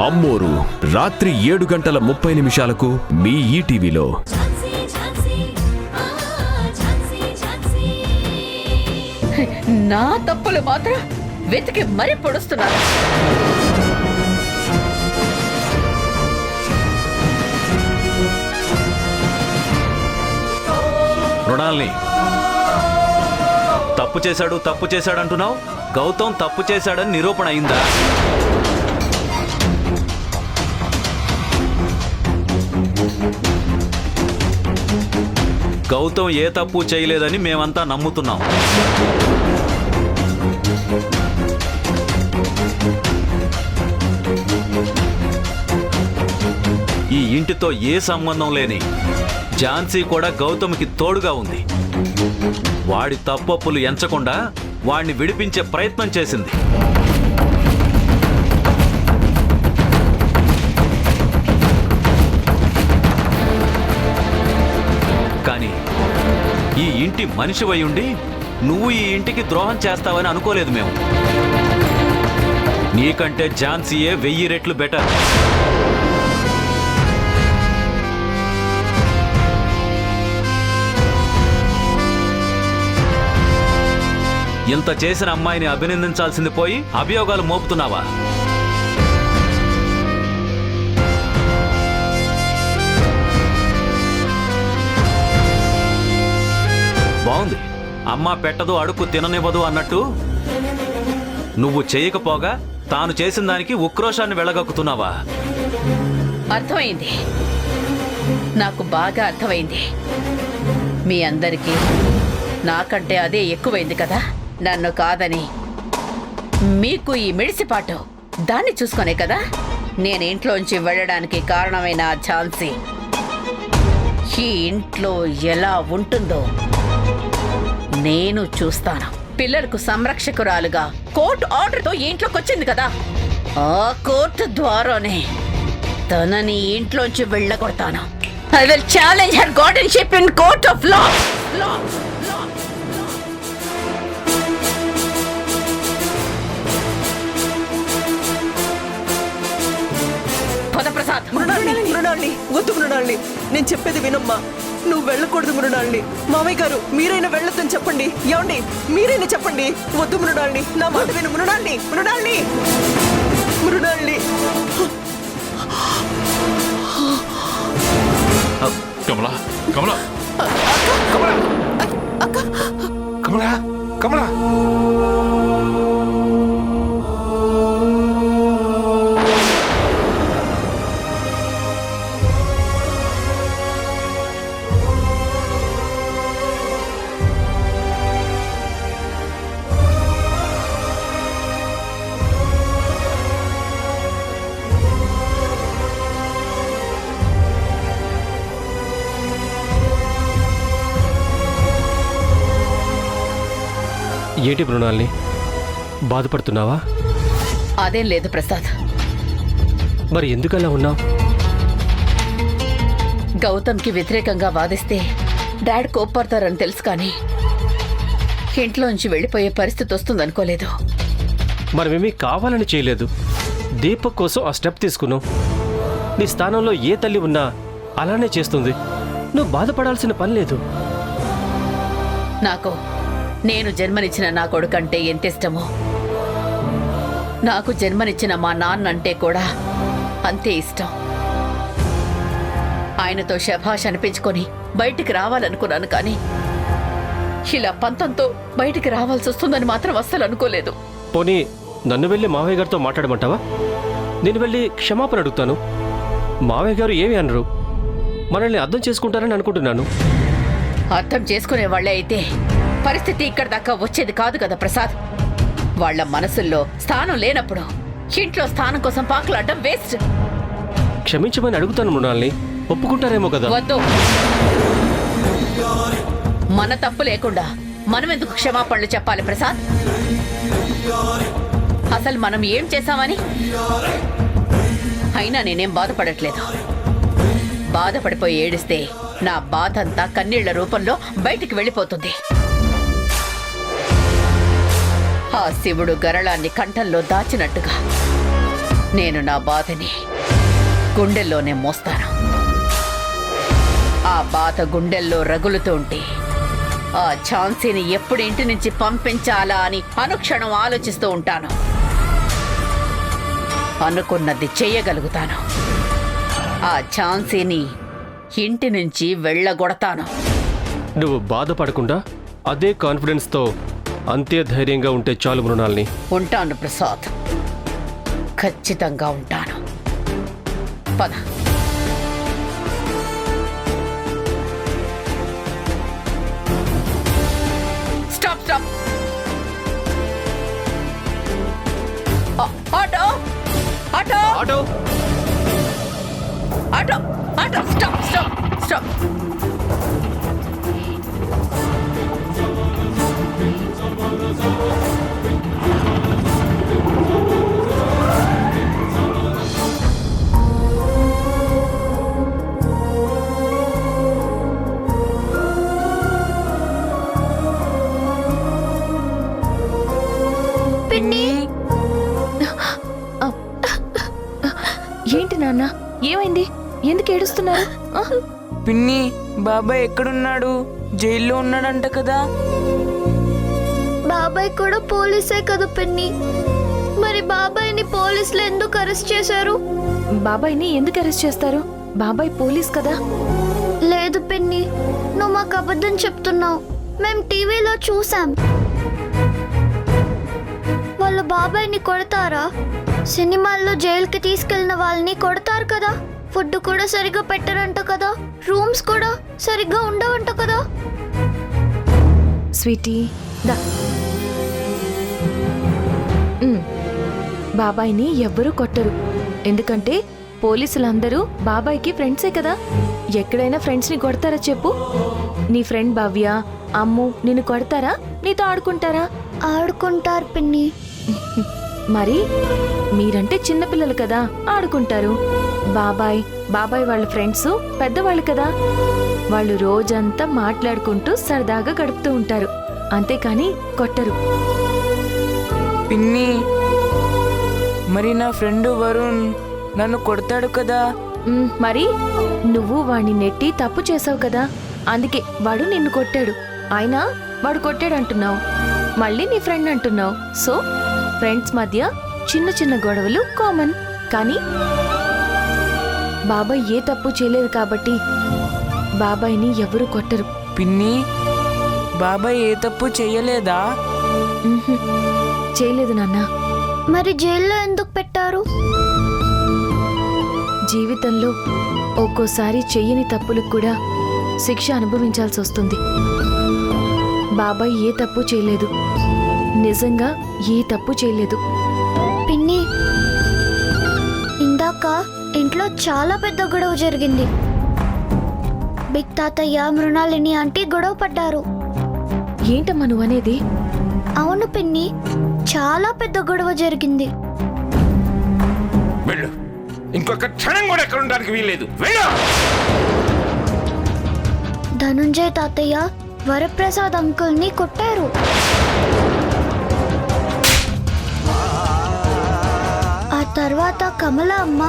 అమ్మోరు రాత్రి 7:30 మీ ఈటీవీలో. నా తప్పులు మాత్రం వెతికి మరీ పొడుస్తున్నారు. మృణాల్ని తప్పు చేశాడంటున్నావు. గౌతమ్ తప్పు చేశాడని నిరూపణ అయిందా? గౌతమ్ ఏ తప్పు చేయలేదని మేమంతా నమ్ముతున్నాం. ఈ ఇంటితో ఏ సంబంధం లేని ఝాన్సీ కూడా గౌతమ్కి తోడుగా ఉంది. వాడి తప్పొప్పులు ఎంచకుండా వాడిని విడిపించే ప్రయత్నం చేసింది. కానీ ఈ ఇంటి మనిషివై ఉండి నువ్వు ఈ ఇంటికి ద్రోహం చేస్తావని అనుకోలేదు మేము. నీకంటే ఝాన్సీయే 1000 రెట్లు బెటర్. ఇంత చేసిన అమ్మాయిని అభినందించాల్సింది పోయి అభియోగాలు మోపుతున్నావా? బాగుంది. అమ్మ పెట్టదు అడుక్కు తిననివ్వదు అన్నట్టు నువ్వు చేయకపోగా తాను చేసిన దానికి ఉక్రోషాన్ని వెళ్ళగక్కుతున్నావా? అర్థమైంది, నాకు బాగా అర్థమైంది. మీ అందరికీ నాకంటే అదే ఎక్కువైంది కదా. నన్ను కాదని మీకు ఈ మిడిసిపాటు దాన్ని చూసుకునే కదా నేను ఇంట్లోంచి వెళ్ళడానికి కారణమైన ఝాన్సీ ఈ ఇంట్లో ఎలా ఉంటుందో నేను చూస్తాను. పిల్లలకు సంరక్షకురాలుగా కోర్టు ఆర్డర్తో ఇంట్లోకి వచ్చింది కదా, ఆ కోర్టు ద్వారానే తనని ఇంట్లోంచి వెళ్ళగొడతాను. I will challenge her guardianship in court of law. Prasad, మృణాల్ని వద్దు మృణాల్ని, నేను చెప్పేది వినమ్మా. నువ్వు వెళ్ళకూడదు మృణాల్ని. మామయ్య గారు మీరైనా వెళ్ళొద్దని చెప్పండి. ఏమండి మీరైనా చెప్పండి. వద్దు మృణాల్ని, నా మాట విను మృణాల్ని. మృణాల్ని మృణాల్ని కమలా కమలా కమలా కమలా కమలా ఏంటి మృణాల్ని, బాధపడుతున్నావా? అదేం లేదు ప్రసాద్. మరి ఎందుకలా ఉన్నావు? గౌతమ్కి వ్యతిరేకంగా వాదిస్తే డాడ్ కోప్పడతారని తెలుసు, కానీ ఇంట్లోంచి వెళ్ళిపోయే పరిస్థితి వస్తుందనుకోలేదు. మనమేమీ కావాలని చేయలేదు. దీపక్ కోసం ఆ స్టెప్ తీసుకున్నావు. నీ స్థానంలో ఏ తల్లి ఉన్నా అలానే చేస్తుంది. నువ్వు బాధపడాల్సిన పని లేదు. నాకు నేను జన్మనిచ్చిన నా కొడుకంటే ఎంత ఇష్టమో, నాకు జన్మనిచ్చిన మా నాన్న అంటే కూడా అంతే ఇష్టం. ఆయనతో శభాష్ అనిపించుకొని బయటికి రావాలనుకున్నాను, కానీ ఇలా పంతంతో బయటికి రావాల్సి వస్తుందని మాత్రం అస్సలు అనుకోలేదు. పోనీ నన్ను వెళ్ళి మావయ్య గారితో మాట్లాడమంటావా? నేను వెళ్ళి క్షమాపణ అడుగుతాను. మావయ్య గారు ఏమి అనరు. మనల్ని అర్థం చేసుకుంటారని అనుకుంటున్నాను. అర్థం చేసుకునే వాళ్ళే అయితే పరిస్థితి ఇక్కడ దాకా వచ్చేది కాదు కదా ప్రసాద్. వాళ్ల మనసుల్లో స్థానం లేనప్పుడు ఇంట్లో స్థానం కోసం పాకులాడటం వేస్ట్. క్షమించమని అడుగుతాను మృణాల్ని, ఒప్పుకుంటారేమో కదా. వద్దు, మన తప్పు లేకుండా మనం ఎందుకు క్షమాపణలు చెప్పాలి ప్రసాద్? అసలు మనం ఏం చేశామని? అయినా నేనేం బాధపడట్లేదు. బాధపడిపోయి ఏడిస్తే నా బాధ అంతా కన్నీళ్ల రూపంలో బయటికి వెళ్ళిపోతుంది. ఆ శివుడు గరళాన్ని కంఠంలో దాచినట్టుగా నేను నా బాధని గుండెల్లోనే మోస్తాను. ఆ బాధ గుండెల్లో రగులుతుంటే ఆ ఝాన్సీని ఎప్పుడు ఇంటి నుంచి పంపించాలా అని అనుక్షణం ఆలోచిస్తూ ఉంటాను. అనుకున్నది చేయగలుగుతాను. ఆ ఝాన్సీని ఇంటి నుంచి వెళ్ళగొడతాను. నువ్వు బాధపడకుండా అదే కాన్ఫిడెన్స్తో అంతే ధైర్యంగా ఉంటే చాలు మృణాల్ని. ఉంటాను ప్రసాద్, ఖచ్చితంగా ఉంటాను. పద. Stop stop. Auto auto auto auto auto stop stop stop. ఏంటి నాన్న, ఏమైంది? ఎందుకు ఏడుస్తున్నారు? పిన్ని, బాబాయ్ ఎక్కడున్నాడు? జైల్లో ఉన్నాడంట కదా. బాబాయ్ కూడా పోలీసే కదా పిన్ని. మరి బాబాయ్ని పోలీసులు ఎందుకు అరెస్ట్ చేశారు? బాబాయ్ని ఎందుకు అరెస్ట్ చేస్తారు? బాబాయ్ పోలీస్ కదా. లేదు పిన్ని, నువ్వు మాకు అబద్ధం చెప్తున్నావు. మేము టీవీలో చూసాం. వాళ్ళు బాబాయ్ని కొడతారా? సినిమాల్లో జైలుకి తీసుకెళ్లిన వాళ్ళని కొడతారు కదా. ఫుడ్ కూడా సరిగ్గా పెట్టరంట కదా. రూమ్స్ కూడా సరిగ్గా ఉండవంట కదా. స్వీటీ దా. బాబాయ్ని ఎవ్వరూ కొట్టరు. ఎందుకంటే పోలీసులందరూ బాబాయ్కి ఫ్రెండ్సే కదా. ఎక్కడైనా ఫ్రెండ్స్ని కొడతారా చెప్పు? నీ ఫ్రెండ్ భవ్య, అమ్ము నిన్ను కొడతారా? నీతో ఆడుకుంటారా? ఆడుకుంటారు పిన్ని. మరి మీరంటే చిన్నపిల్లలు కదా, ఆడుకుంటారు. బాబాయ్ వాళ్ళ ఫ్రెండ్స్ పెద్దవాళ్ళు కదా. వాళ్ళు రోజంతా మాట్లాడుకుంటూ సరదాగా గడుపుతూ ఉంటారు, అంతేకాని కొట్టరు. పిన్ని, మరి నా ఫ్రెండ్ వరుణ్ నన్ను కొడతాడు కదా. మరి నువ్వు వాడిని నెట్టి తప్పు చేసావు కదా, అందుకే వాడు నిన్ను కొట్టాడు. అయినా వాడు కొట్టాడు అంటున్నావు, మళ్ళీ నీ ఫ్రెండ్ అంటున్నావు. సో ఫ్రెండ్స్ మధ్య చిన్న చిన్న గొడవలు కామన్. కానీ బాబాయ్ ఏ తప్పు చేయలేదు కాబట్టి బాబాయ్ని ఎవరు కొట్టరు. పిన్ని, బాబాయ్ ఏ తప్పు చెయ్యలేదా? చేయలేదు నాన్న. మరి జైల్లో ఎందుకు పెట్టారు? జీవితంలో ఒక్కోసారి చెయ్యని తప్పులకు కూడా శిక్ష అనుభవించాల్సి వస్తుంది. బాబాయ్ ఏ తప్పు చేయలేదు, నిజంగా ఏ తప్పు చేయలేదు. పిన్ని, ఇందాక ఇంట్లో చాలా పెద్ద గొడవ జరిగింది. బిగ్ తాతయ్య, మృణాలిని ఆంటీ గొడవ పడ్డారు. ఏంటమ్మా నువ్వనేది? అవును పిన్ని, చాలా పెద్ద గొడవ జరిగింది. వెళ్ళు, ఇంకొక క్షణం కూడా ఎక్కడ ఉండడానికి వీల్లేదు. వెళ్ళు. ధనుంజయ్ తాతయ్య వరప్రసాద్ అంకుల్ని కొట్టారు. ఆ తర్వాత కమల అమ్మ